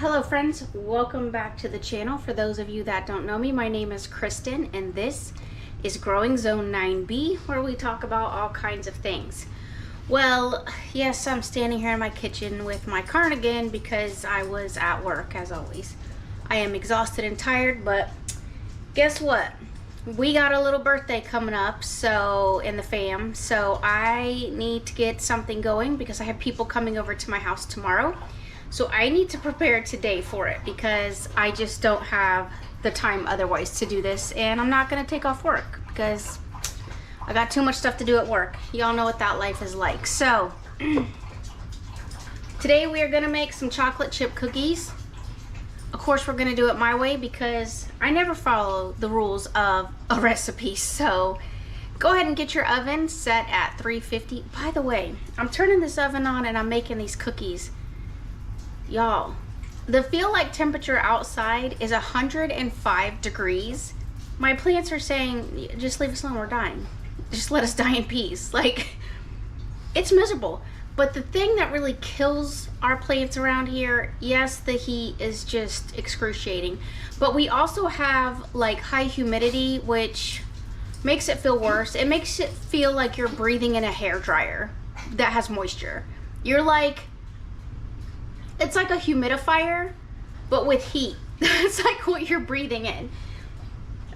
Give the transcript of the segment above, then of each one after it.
Hello friends, welcome back to the channel. For those of you that don't know me, my name is Kristen and this is Growing Zone 9B, where we talk about all kinds of things. Well, yes, I'm standing here in my kitchen with my cardigan because I was at work as always. I am exhausted and tired, but guess what? We got a little birthday coming up in the fam, so I need to get something going because I have people coming over to my house tomorrow. So I need to prepare today for it because I just don't have the time otherwise to do this, and I'm not gonna take off work because I got too much stuff to do at work. Y'all know what that life is like. So today we are gonna make some chocolate chip cookies. Of course we're gonna do it my way because I never follow the rules of a recipe. So go ahead and get your oven set at 350. By the way, I'm turning this oven on and I'm making these cookies. Y'all, the feel like temperature outside is 105 degrees. My plants are saying, just leave us alone, we're dying. Just let us die in peace. Like, it's miserable. But the thing that really kills our plants around here, yes, the heat is just excruciating. But we also have like high humidity, which makes it feel worse. It makes it feel like you're breathing in a hair dryer that has moisture. You're like, it's like a humidifier, but with heat. It's like what you're breathing in.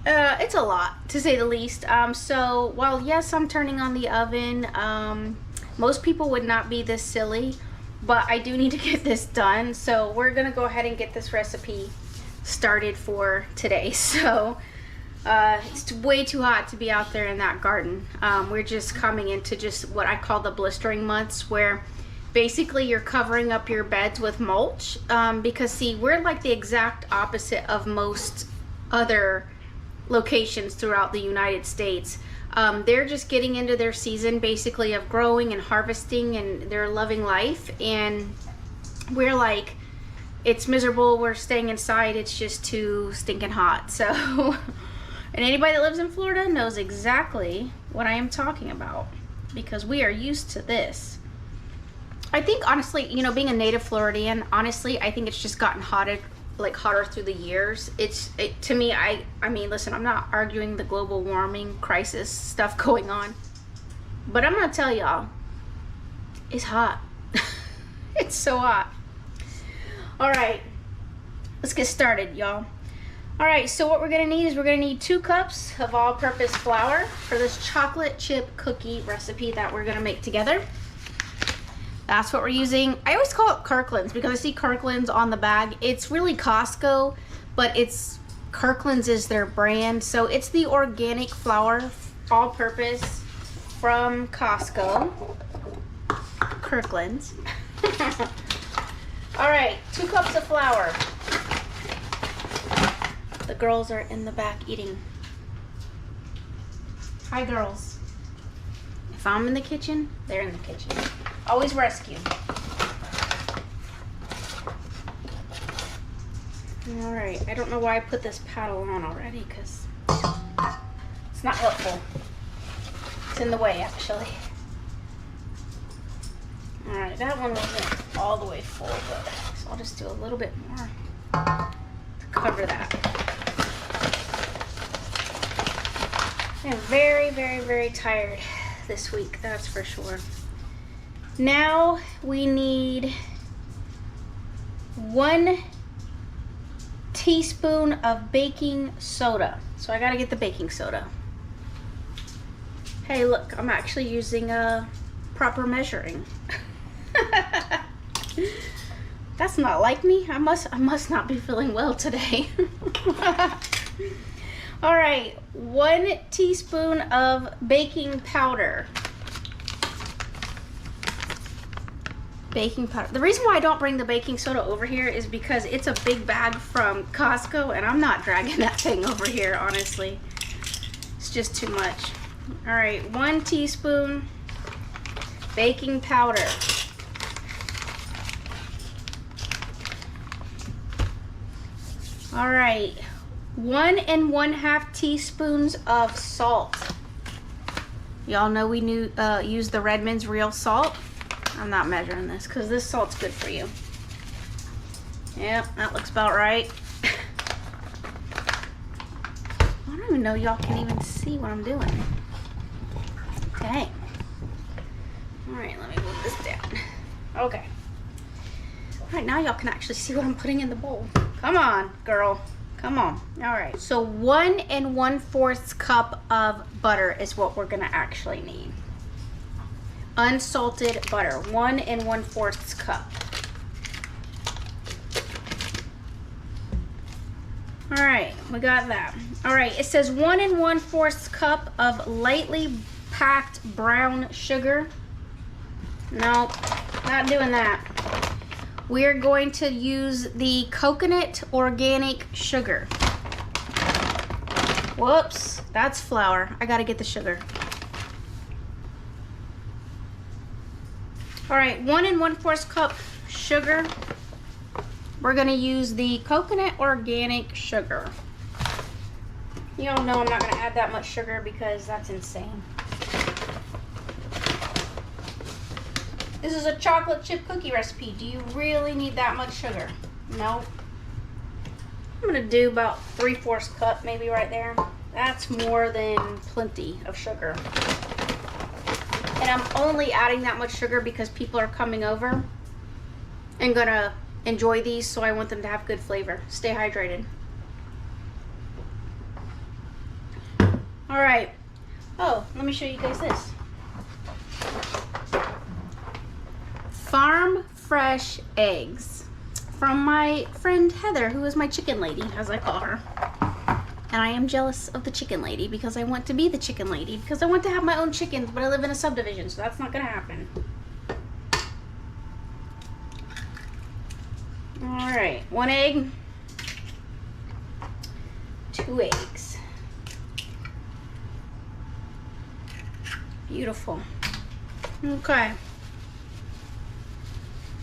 It's a lot, to say the least. So while yes, I'm turning on the oven, most people would not be this silly, but I do need to get this done. So we're gonna go ahead and get this recipe started for today. So it's way too hot to be out there in that garden. We're just coming into just what I call the blistering months, where basically you're covering up your beds with mulch, because see, we're like the exact opposite of most other locations throughout the United States. They're just getting into their season basically of growing and harvesting, and they're loving life, and we're like, it's miserable, we're staying inside, it's just too stinking hot. So and anybody that lives in Florida knows exactly what I am talking about because we are used to this. I think honestly, you know, being a native Floridian, honestly, I think it's just gotten hotter through the years. To me, I mean, listen, I'm not arguing the global warming crisis stuff going on, but I'm gonna tell y'all, it's hot. It's so hot. All right, let's get started, y'all. All right, so what we're gonna need is we're gonna need 2 cups of all-purpose flour for this chocolate chip cookie recipe that we're gonna make together. That's what we're using. I always call it Kirkland's because I see Kirkland's on the bag. It's really Costco, but Kirkland's is their brand. So it's the organic flour, all purpose from Costco. Kirkland's. All right, 2 cups of flour. The girls are in the back eating. Hi, girls. If I'm in the kitchen, they're in the kitchen. Always rescue. All right, I don't know why I put this paddle on already because it's not helpful. It's in the way, actually. All right, that one wasn't all the way full, but so I'll just do a little bit more to cover that. I'm very, very, very tired this week, that's for sure. Now we need 1 teaspoon of baking soda. So I gotta get the baking soda. Hey, look, I'm actually using a proper measuring. That's not like me. I must not be feeling well today. All right, 1 teaspoon of baking powder. Baking powder. The reason why I don't bring the baking soda over here is because it's a big bag from Costco and I'm not dragging that thing over here, honestly. It's just too much. All right, 1 teaspoon baking powder. All right, 1 1/2 teaspoons of salt. Y'all know we use the Redmond's real salt. I'm not measuring this because this salt's good for you. Yep, that looks about right. I don't even know y'all can even see what I'm doing. Dang. All right, let me move this down. Okay. All right, now y'all can actually see what I'm putting in the bowl. Come on, girl. Come on. All right. So 1 1/4 cup of butter is what we're gonna actually need. Unsalted butter, 1 1/4 cup. All right, we got that. All right, it says 1 1/4 cup of lightly packed brown sugar. Nope, not doing that. We're going to use the coconut organic sugar. Whoops, that's flour. I gotta get the sugar. All right, 1 1/4 cup sugar. We're gonna use the coconut organic sugar. You all know I'm not gonna add that much sugar because that's insane. This is a chocolate chip cookie recipe. Do you really need that much sugar? No. I'm gonna do about 3/4 cup, maybe right there. That's more than plenty of sugar. And I'm only adding that much sugar because people are coming over and gonna enjoy these, so I want them to have good flavor. Stay hydrated. All right. Oh, let me show you guys this. Farm fresh eggs from my friend Heather, who is my chicken lady, as I call her. And I am jealous of the chicken lady because I want to be the chicken lady because I want to have my own chickens, but I live in a subdivision, so that's not gonna happen. All right, 1 egg, 2 eggs. Beautiful. Okay.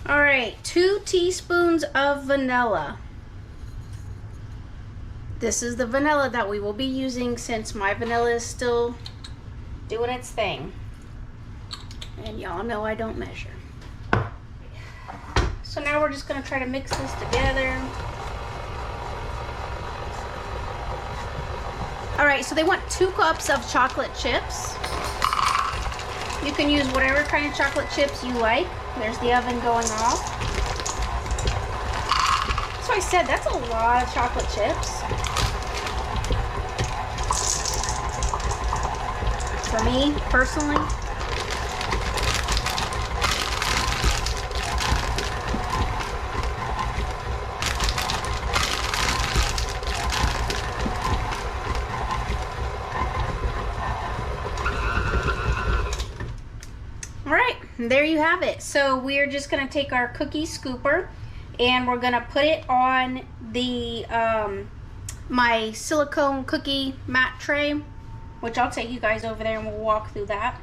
All right, 2 teaspoons of vanilla. This is the vanilla that we will be using since my vanilla is still doing its thing. And y'all know I don't measure. So now we're just gonna try to mix this together. All right, so they want 2 cups of chocolate chips. You can use whatever kind of chocolate chips you like. There's the oven going off. So I said that's a lot of chocolate chips. For me, personally. All right, there you have it. So we're just gonna take our cookie scooper and we're gonna put it on the my silicone cookie mat tray, which I'll take you guys over there and we'll walk through that.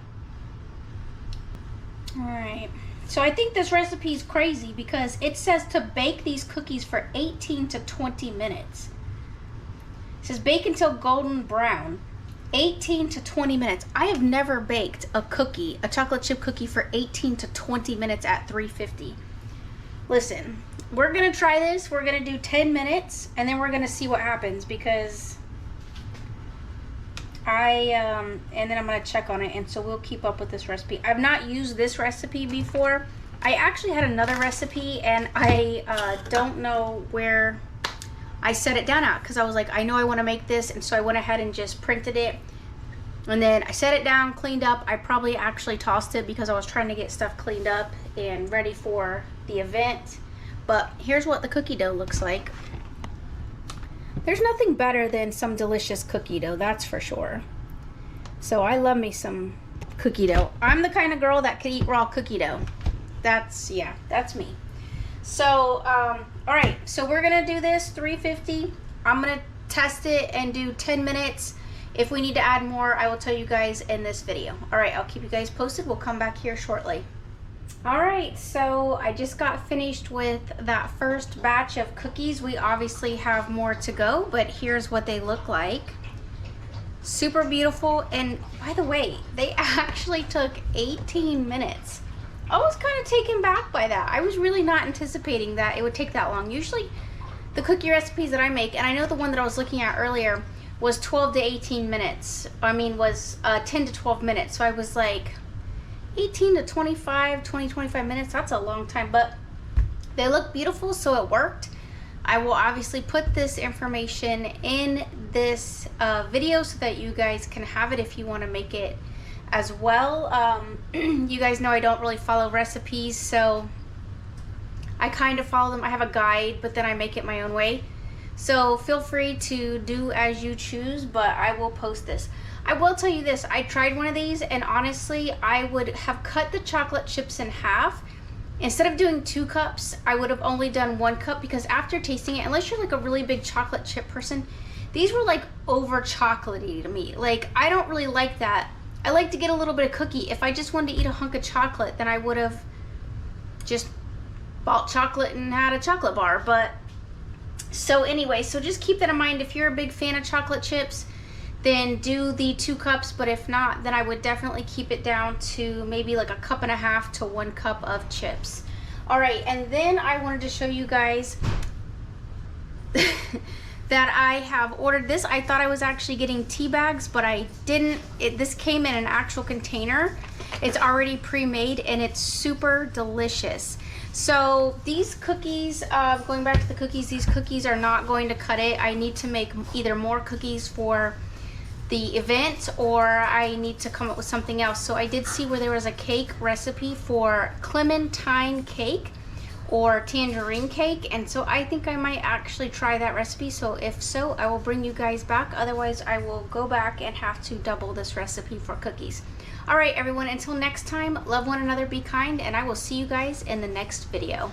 All right, so I think this recipe is crazy because it says to bake these cookies for 18 to 20 minutes. It says bake until golden brown. 18 to 20 minutes. I have never baked a cookie, a chocolate chip cookie, for 18 to 20 minutes at 350. Listen, we're gonna try this. We're gonna do 10 minutes and then we're gonna see what happens because and then I'm gonna check on it, and so we'll keep up with this recipe. I've not used this recipe before. I actually had another recipe and I don't know where I set it down at because I was like, I know I want to make this, and so I went ahead and just printed it, and then I set it down, cleaned up. I probably actually tossed it because I was trying to get stuff cleaned up and ready for the event. But here's what the cookie dough looks like. There's nothing better than some delicious cookie dough, that's for sure. So I love me some cookie dough. I'm the kind of girl that could eat raw cookie dough. That's me. So, all right, so we're gonna do this 350. I'm gonna test it and do 10 minutes. If we need to add more, I will tell you guys in this video. All right, I'll keep you guys posted. We'll come back here shortly. All right, so I just got finished with that first batch of cookies. We obviously have more to go, but here's what they look like. Super beautiful, and by the way, they actually took 18 minutes. I was kind of taken back by that. I was really not anticipating that it would take that long. Usually the cookie recipes that I make, and I know the one that I was looking at earlier was 12 to 18 minutes. I mean, was 10 to 12 minutes. So I was like 18 to 25 minutes. That's a long time, but they look beautiful, so it worked. I will obviously put this information in this video so that you guys can have it if you want to make it as well. You guys know I don't really follow recipes, so I kind of follow them. I have a guide, but then I make it my own way. So feel free to do as you choose, but I will post this. I will tell you this, I tried one of these, and honestly, I would have cut the chocolate chips in half. Instead of doing 2 cups, I would have only done 1 cup, because after tasting it, unless you're like a really big chocolate chip person, these were like over chocolatey to me. Like, I don't really like that. I like to get a little bit of cookie. If I just wanted to eat a hunk of chocolate, then I would have just bought chocolate and had a chocolate bar. But so anyway, so just keep that in mind. If you're a big fan of chocolate chips, then do the 2 cups, but if not, then I would definitely keep it down to maybe like a 1.5 cups to 1 cup of chips. All right, and then I wanted to show you guys that I have ordered this. I thought I was actually getting tea bags, but I didn't. This came in an actual container. It's already pre-made, and it's super delicious. So these cookies, going back to the cookies, these cookies are not going to cut it. I need to make either more cookies for the event, or I need to come up with something else. So I did see where there was a cake recipe for clementine cake or tangerine cake, and so I think I might actually try that recipe. So if so, I will bring you guys back. Otherwise, I will go back and have to double this recipe for cookies. All right, everyone, until next time, love one another, be kind, and I will see you guys in the next video.